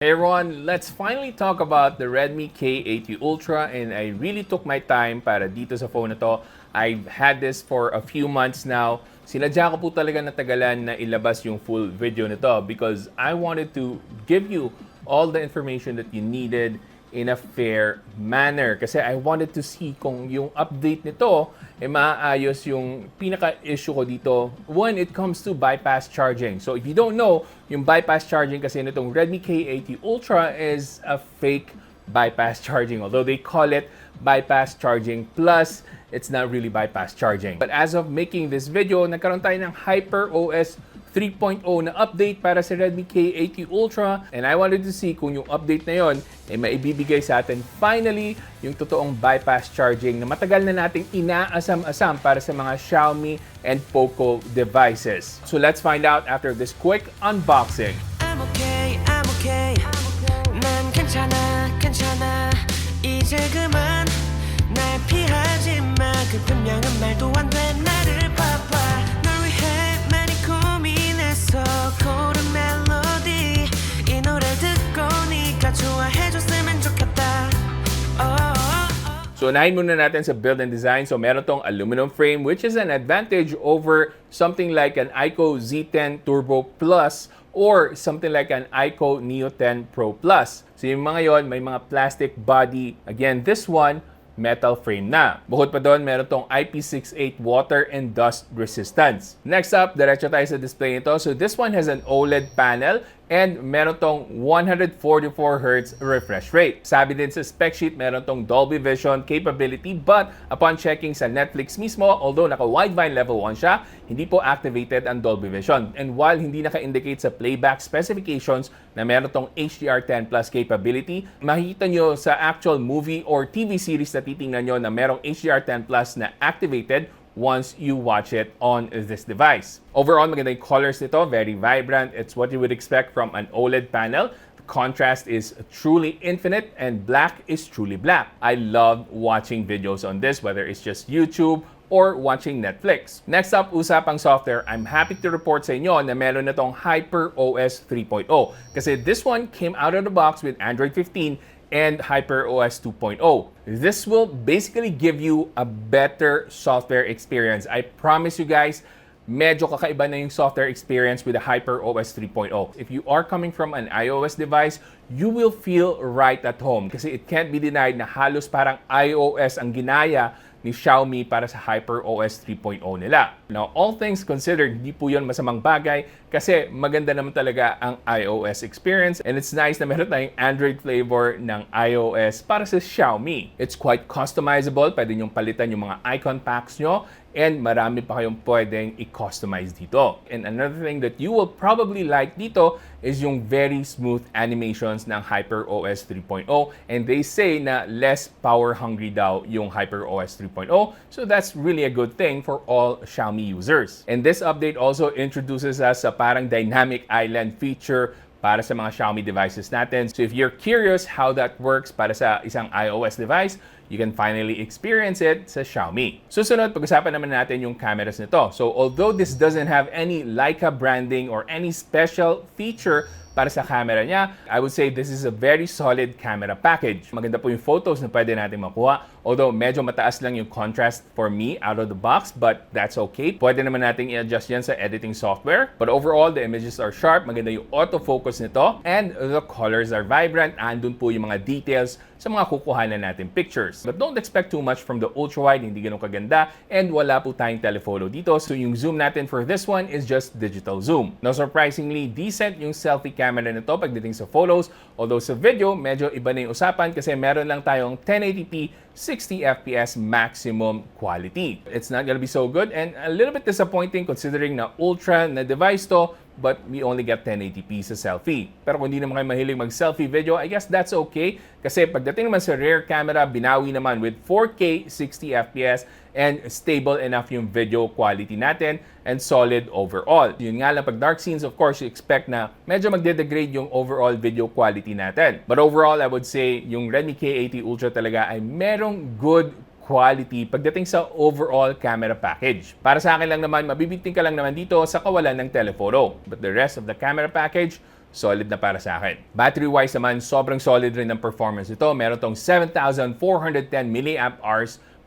Hey everyone, let's finally talk about the Redmi K80 Ultra, and I really took my time para dito sa phone na to. I've had this for a few months now. Sinadya ko po talaga natagalan na ilabas yung full video nito because I wanted to give you all the information that you needed in a fair manner. Kasi I wanted to see kung yung update nito maayos yung pinaka-issue ko dito when it comes to bypass charging. So if you don't know, yung bypass charging kasi nitong Redmi K80 Ultra is a fake bypass charging. Although they call it bypass charging plus, it's not really bypass charging. But as of making this video, nagkaroon tayo ng HyperOS 3.0 na update para sa Redmi K80 Ultra, and I wanted to see kung yung update na yon ay maibibigay sa atin finally yung totoong bypass charging na matagal na nating inaasam-asam para sa mga Xiaomi and Poco devices. So let's find out after this quick unboxing. I'm okay, I'm okay. 난 괜찮아, 괜찮아. 이제 그만 날 피하지 마. 그 분명한 말도 안 돼. 나를 봐봐. 널 위해 많이 고민했어. 고른 멜로디. 이 노래 듣고 네가 좋아해줬으면 좋겠다. So unahin muna natin sa build and design. So meron tong aluminum frame, which is an advantage over something like an iQOO Z10 Turbo Plus or something like an iQOO Neo 10 Pro Plus. So yung mga yon may mga plastic body. Again, this one, metal frame na. Bukod pa doon, meron tong IP68 water and dust resistance. Next up, diretso tayo sa display nito. So this one has an OLED panel and meron tong 144Hz refresh rate. Sabi din sa spec sheet, meron tong Dolby Vision capability, but upon checking sa Netflix mismo, although naka-wideband level 1 siya, hindi po activated ang Dolby Vision. And while hindi naka-indicate sa playback specifications na meron tong HDR10 Plus capability, makikita nyo sa actual movie or TV series na titingnan nyo na merong HDR10 Plus na activated once you watch it on this device. Overall, maganda yung colors nito, very vibrant. It's what you would expect from an OLED panel. The contrast is truly infinite and black is truly black. I love watching videos on this, whether it's just YouTube or watching Netflix. Next up, usapang software, I'm happy to report sa inyo na meron na tong HyperOS 3.0 kasi this one came out of the box with Android 15 and HyperOS 2.0. This will basically give you a better software experience. I promise you guys, medyo kakaiba na yung software experience with the HyperOS 3.0. If you are coming from an iOS device, you will feel right at home kasi it can't be denied na halos parang iOS ang ginaya ni Xiaomi para sa HyperOS 3.0 nila. Now, all things considered, hindi po yun masamang bagay kasi maganda naman talaga ang iOS experience and it's nice na meron tayong Android flavor ng iOS para sa Xiaomi. It's quite customizable, pwede nyong palitan yung mga icon packs nyo and marami pa kayong pwedeng i-customize dito. And another thing that you will probably like dito is yung very smooth animations ng HyperOS 3.0 and they say na less power hungry daw yung HyperOS 3.0, so that's really a good thing for all Xiaomi users. And this update also introduces us sa parang dynamic island feature para sa mga Xiaomi devices natin. So if you're curious how that works para sa isang iOS device, you can finally experience it sa Xiaomi. Susunod, pag-usapan naman natin yung cameras nito. So although this doesn't have any Leica branding or any special feature para sa camera niya, I would say this is a very solid camera package. Maganda po yung photos na pwede natin makuha. Although medyo mataas lang yung contrast for me out of the box, but that's okay. Pwede naman natin i-adjust yan sa editing software. But overall, the images are sharp. Maganda yung autofocus nito. And the colors are vibrant. Andun po yung mga details sa mga kukuhanan natin pictures. But don't expect too much from the ultra-wide. Hindi ganun kaganda. And wala po tayong telephoto dito. So yung zoom natin for this one is just digital zoom. Now surprisingly, decent yung selfie camera nito pagdating sa photos. Although sa video, medyo iba na yung usapan kasi meron lang tayong 1080p 60 FPS maximum quality. It's not gonna be so good and a little bit disappointing considering na ultra na device to, but we only get 1080p sa selfie. Pero kung hindi naman kayo mahilig mag-selfie video, I guess that's okay. Kasi pagdating naman sa rear camera, binawi naman with 4K 60 FPS and stable enough yung video quality natin and solid overall. Yun nga lang, pag dark scenes, of course, you expect na medyo magde-degrade yung overall video quality natin. But overall, I would say yung Redmi K80 Ultra talaga ay merong good quality pagdating sa overall camera package. Para sa akin lang naman, mabibiting ka lang naman dito sa kawalan ng telephoto. But the rest of the camera package, solid na para sa akin. Battery-wise naman, sobrang solid rin ng performance ito. Meron tong 7,410 mAh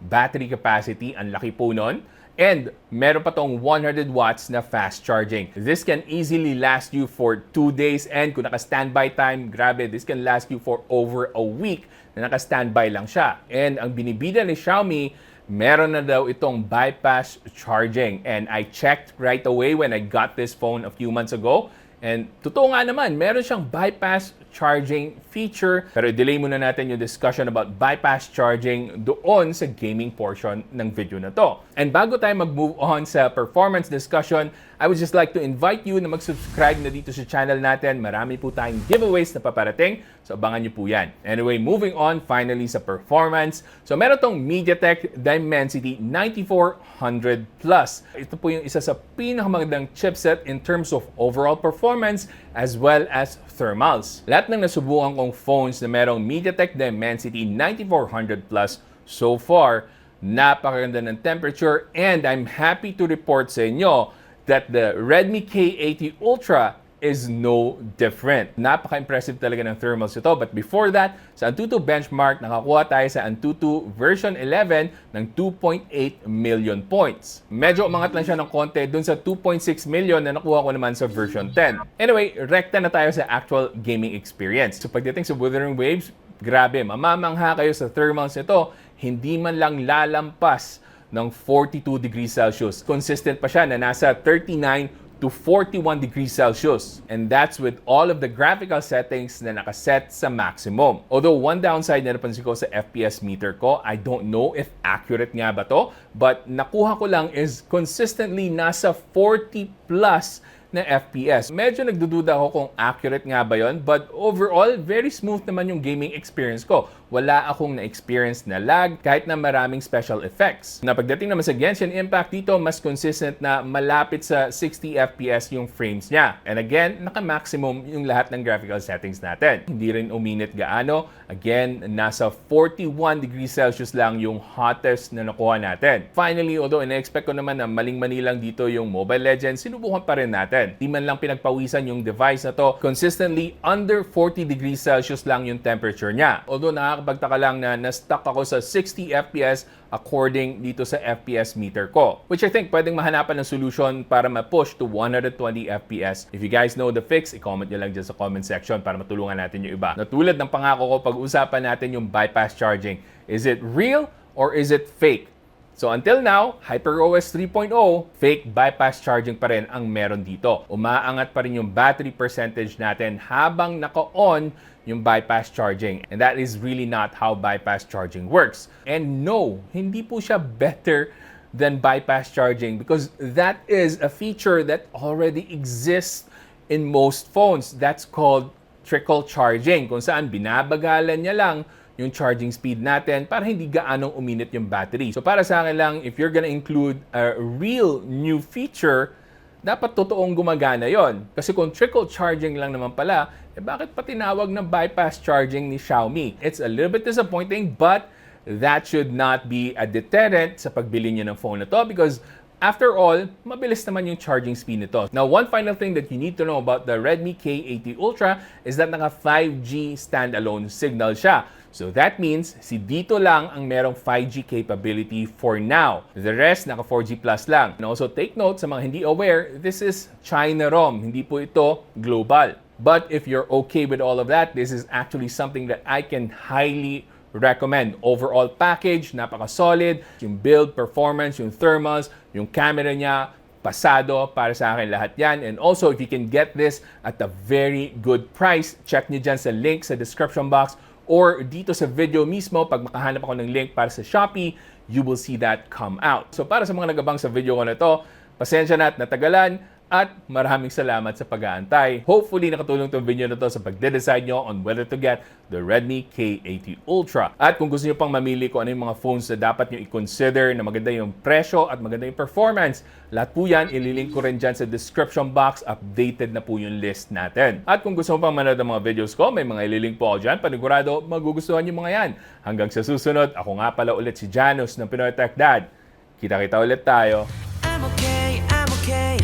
battery capacity. Ang laki po nun. And meron pa tong 100 watts na fast charging. This can easily last you for 2 days. And kung naka-standby time, grabe, this can last you for over a week na naka-standby lang siya. And ang binibida ni Xiaomi, meron na daw itong bypass charging. And I checked right away when I got this phone a few months ago. And totoo nga naman, meron siyang bypass charging feature. Pero i-delay muna natin yung discussion about bypass charging doon sa gaming portion ng video na to. And bago tayo mag-move on sa performance discussion, I would just like to invite you na mag-subscribe na dito sa channel natin. Marami po tayong giveaways na paparating. So abangan nyo po yan. Anyway, moving on finally sa performance. So meron tong MediaTek Dimensity 9400 Plus. Ito po yung isa sa pinakamagandang chipset in terms of overall performance as well as thermals. Lahat ng nasubukan kong phones na merong MediaTek Dimensity 9400 Plus so far, napakaganda ng temperature, and I'm happy to report sa inyo that the Redmi K80 Ultra is no different. Napaka-impressive talaga ng thermals ito. But before that, sa Antutu benchmark, nakakuha tayo sa Antutu version 11 ng 2.8 million points. Medyo umangat lang siya ng konti dun sa 2.6 million na nakuha ko naman sa version 10. Anyway, rekta na tayo sa actual gaming experience. So pagdating sa Wuthering Waves, grabe, mamamangha kayo sa thermals nito. Hindi man lang lalampas ng 42 degrees Celsius. Consistent pa siya na nasa 39 to 41 degrees Celsius. And that's with all of the graphical settings na nakaset sa maximum. Although one downside na napansin ko sa FPS meter ko, I don't know if accurate nga ba to, but nakuha ko lang is consistently nasa 40 plus na FPS. Medyo nagdududa ako kung accurate nga ba yon, but overall, very smooth naman yung gaming experience ko. Wala akong na-experience na lag kahit na maraming special effects. Na pagdating naman sa Genshin Impact dito, mas consistent na malapit sa 60 FPS yung frames niya. And again, naka-maximum yung lahat ng graphical settings natin. Hindi rin uminit gaano. Again, nasa 41 degrees Celsius lang yung hottest na nakuha natin. Finally, although ina-expect ko naman na maling-mani lang dito yung Mobile Legends, sinubukan pa rin natin. Di man lang pinagpawisan yung device na to. Consistently, under 40 degrees Celsius lang yung temperature niya. Although nakakapagtaka lang na na-stuck ako sa 60 FPS according dito sa FPS meter ko. Which I think pwedeng mahanapan ng solution para ma-push to 120 FPS. If you guys know the fix, i-comment nyo lang dyan sa comment section para matulungan natin yung iba. Natulad ng pangako ko, pag-usapan natin yung bypass charging. Is it real or is it fake? So until now, HyperOS 3.0, fake bypass charging pa rin ang meron dito. Umaangat pa rin yung battery percentage natin habang naka-on yung bypass charging. And that is really not how bypass charging works. And no, hindi po siya better than bypass charging because that is a feature that already exists in most phones. That's called trickle charging, kung saan binabagalan niya lang yung charging speed natin para hindi gaanong uminit yung battery. So para sa akin lang, if you're gonna include a real new feature, dapat totoong gumagana yon. Kasi kung trickle charging lang naman pala, bakit pa tinawag na bypass charging ni Xiaomi? It's a little bit disappointing, but that should not be a deterrent sa pagbili niyo ng phone na to because after all, mabilis naman yung charging speed nito. Now, one final thing that you need to know about the Redmi K80 Ultra is that naka 5G standalone signal siya. So that means si dito lang ang merong 5G capability for now. The rest naka 4G plus lang. And also take note sa mga hindi aware, this is China ROM, hindi po ito global. But if you're okay with all of that, this is actually something that I can highly recommend. Overall package, napaka-solid. Yung build, performance, yung thermals, yung camera niya, pasado para sa akin lahat yan. And also, if you can get this at a very good price, check nyo dyan sa link sa description box or dito sa video mismo, pag makahanap ako ng link para sa Shopee, you will see that come out. So para sa mga nagabang sa video ko na to, pasensya na at natagalan, at maraming salamat sa pag-aantay. Hopefully, nakatulong itong video na to sa pagde-decide nyo on whether to get the Redmi K80 Ultra. At kung gusto nyo pang mamili kung ano yung mga phones na dapat nyo i-consider na maganda yung presyo at maganda yung performance, lahat po yan, ililink ko rin dyan sa description box. Updated na po yung list natin. At kung gusto mo pang manood ng mga videos ko, may mga ililink po ako dyan. Panigurado, magugustuhan yung mga yan. Hanggang sa susunod, ako nga pala ulit si Janus ng Pinoy Techdad. Kita-kita ulit tayo. I'm okay, I'm okay.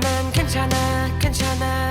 난 괜찮아, 괜찮아.